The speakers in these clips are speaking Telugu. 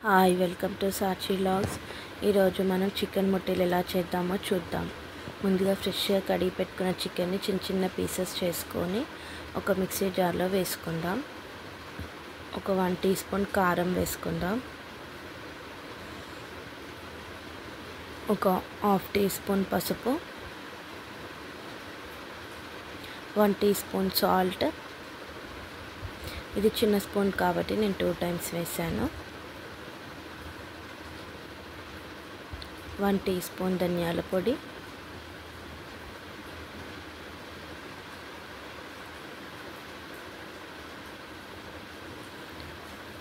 Hi welcome to Sakshi vlogs. ఈరోజు మనం చికెన్ ముట్టెలు ఎలా చేద్దామో చూద్దాం. ముందుగా ఫ్రెష్గా కడిగి పెట్టుకున్న చికెన్ని చిన్న చిన్న పీసెస్ చేసుకొని ఒక మిక్సీ జార్లో వేసుకుందాం. ఒక 1 టీ స్పూన్ కారం వేసుకుందాం. ఒక హాఫ్ టీ స్పూన్ పసుపు, 1 టీ స్పూన్ సాల్ట్. ఇది చిన్న స్పూన్ కాబట్టి నేను 2 టైమ్స్ వేసాను. 1 టీ స్పూన్ ధనియాల పొడి,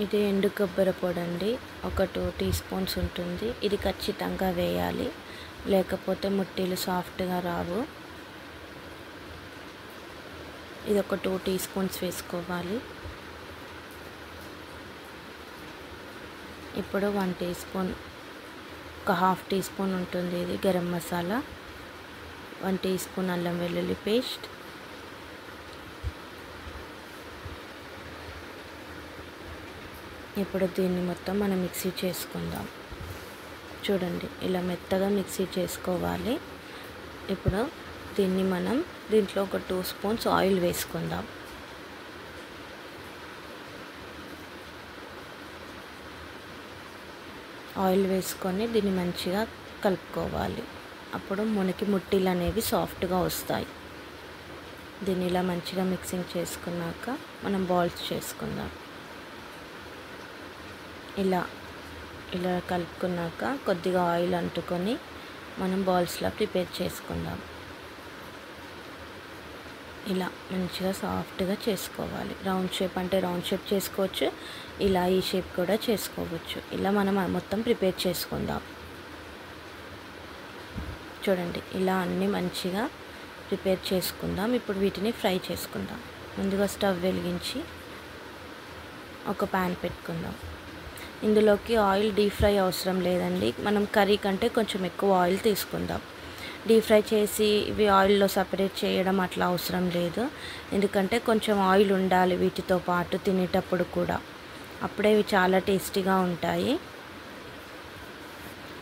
ఇది ఎండు కొబ్బరి పొడి అండి. ఒక 2 టీ స్పూన్స్ ఉంటుంది. ఇది ఖచ్చితంగా వేయాలి, లేకపోతే ముట్టెలు సాఫ్ట్గా రావు. ఇది ఒక 2 టీ స్పూన్స్ వేసుకోవాలి. ఇప్పుడు 1 టీ స్పూన్, ఒక హాఫ్ టీ స్పూన్ ఉంటుంది ఇది గరం మసాలా, 1 టీ స్పూన్ అల్లం వెల్లుల్లి పేస్ట్, ఇప్పుడు దీన్ని మొత్తం మనం మిక్సీ చేసుకుందాం. చూడండి, ఇలా మెత్తగా మిక్సీ చేసుకోవాలి. ఇప్పుడు దీన్ని మనం దీంట్లో ఒక 2 స్పూన్స్ ఆయిల్ వేసుకుందాం. ఆయిల్ వేసుకొని దీన్ని మంచిగా కలుపుకోవాలి. అప్పుడు మనకి ముట్టెలు అనేవి సాఫ్ట్గా వస్తాయి. దీన్ని ఇలా మంచిగా మిక్సింగ్ చేసుకున్నాక మనం బాల్స్ చేసుకుందాం. ఇలా కలుపుకున్నాక కొద్దిగా ఆయిల్ అంటుకొని మనం బాల్స్లా ప్రిపేర్ చేసుకుందాం. ఇలా మంచిగా సాఫ్ట్గా చేసుకోవాలి. రౌండ్ షేప్ అంటే రౌండ్ షేప్ చేసుకోవచ్చు, ఇలా ఈ షేప్ కూడా చేసుకోవచ్చు. ఇలా మనం మొత్తం ప్రిపేర్ చేసుకుందాం. చూడండి, ఇలా అన్నీ మంచిగా ప్రిపేర్ చేసుకుందాం. ఇప్పుడు వీటిని ఫ్రై చేసుకుందాం. ముందుగా స్టవ్ వెలిగించి ఒక ప్యాన్ పెట్టుకుందాం. ఇందులోకి ఆయిల్ డీప్ ఫ్రై అవసరం లేదండి. మనం కర్రీ కంటే కొంచెం ఎక్కువ ఆయిల్ తీసుకుందాం. డీప్ ఫ్రై చేసి ఇవి ఆయిల్లో సపరేట్ చేయడం అట్లా అవసరం లేదు. ఎందుకంటే కొంచెం ఆయిల్ ఉండాలి వీటితో పాటు తినేటప్పుడు కూడా, అప్పుడే ఇవి చాలా టేస్టీగా ఉంటాయి.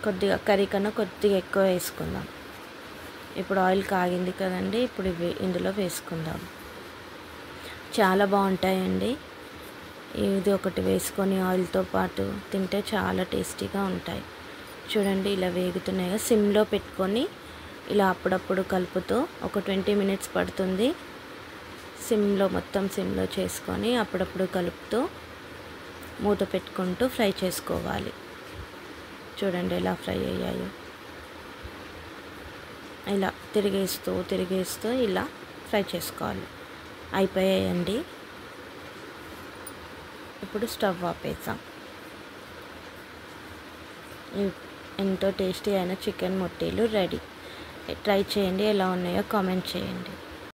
కొద్దిగా కర్రీ కన్నా కొద్దిగా ఎక్కువ వేసుకుందాం. ఇప్పుడు ఆయిల్ కాగింది కదండి, ఇప్పుడు ఇవి ఇందులో వేసుకుందాం. చాలా బాగుంటాయండి. ఇది ఒకటి వేసుకొని ఆయిల్తో పాటు తింటే చాలా టేస్టీగా ఉంటాయి. చూడండి, ఇలా వేగుతున్నాయి. సిమ్లో పెట్టుకొని ఇలా అప్పుడప్పుడు కలుపుతూ ఒక 20 మినిట్స్ పడుతుంది. మొత్తం సిమ్లో చేసుకొని అప్పుడప్పుడు కలుపుతూ మూత పెట్టుకుంటూ ఫ్రై చేసుకోవాలి. చూడండి ఎలా ఫ్రై అయ్యాయో. ఇలా తిరిగేస్తూ ఇలా ఫ్రై చేసుకోవాలి. అయిపోయాయండి. ఇప్పుడు స్టవ్ ఆపేద్దాం. ఎంతో టేస్టీ అయిన చికెన్ ముట్టెలు రెడీ. ట్రై చేయండి, ఎలా ఉన్నాయో కామెంట్ చేయండి.